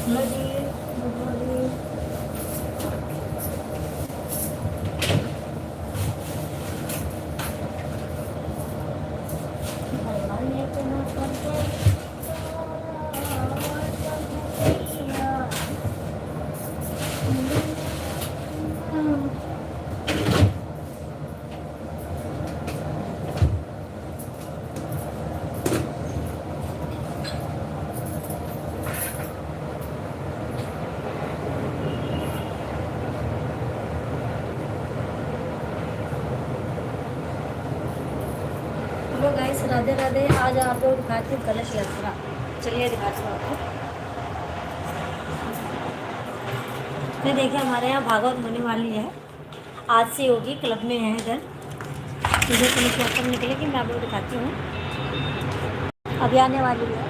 Hello guys, Radhe Radhe. आज आप लोग दिखाती हूँ कलश यात्रा। चलिए दिखाती हूँ आपको। ये देखिए, हमारे यहाँ भागवत होने वाली है, आज से होगी। क्लब में है इधर, मुझे कलश यात्रा निकलेगी, मैं आप लोग दिखाती हूँ। अभी आने वाली है।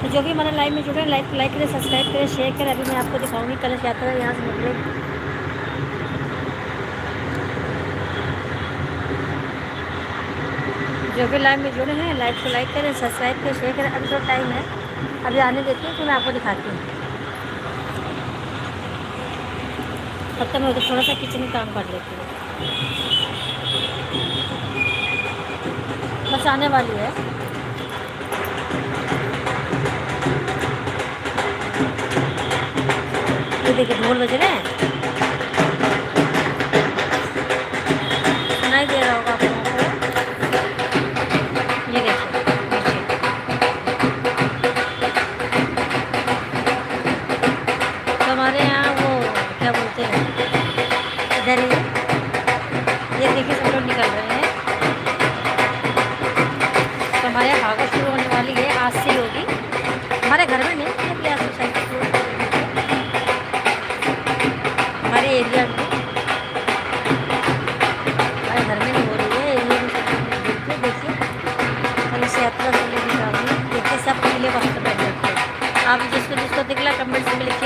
तो जो भी हमारे लाइव में जुड़े, लाइक करें, सब्सक्राइब करें, शेयर करें। अभी मैं आपको दिखाऊंगी कलश यात्रा यहाँ से निकलेगी। जो भी लाइव में जुड़े हैं, लाइव को लाइक करें, सब्सक्राइब करें, शेयर करें। अभी तो टाइम है, अभी आने देती हूँ, तो मैं आपको दिखाती हूँ। तब तक मैं उधर थोड़ा सा किचन में काम कर लेती हूँ। बस आने वाली है। ये देखिए, ढोल बज रहे हैं, सुनाई दे रहा होगा आप लोगों को। ये देखिए नीचे, तो हमारे यहाँ वो क्या बोलते हैं, इधर ही ये देखिए सब लोग निकल रहे हैं। तो हमारे यहाँ भागवत शुरू होने वाली है, आज से ही होगी। हमारे घर में नहीं, आज सोसाइटी हमारे एरिया में, हमारे घर में नहीं हो रही है, एरिया में। देखिए कलश यात्रा से लेकर देखिए, सब पीले वस्त्र पहन रखे हैं। आप जिसको जिसको दिखला कमेंट्स में लिखिए।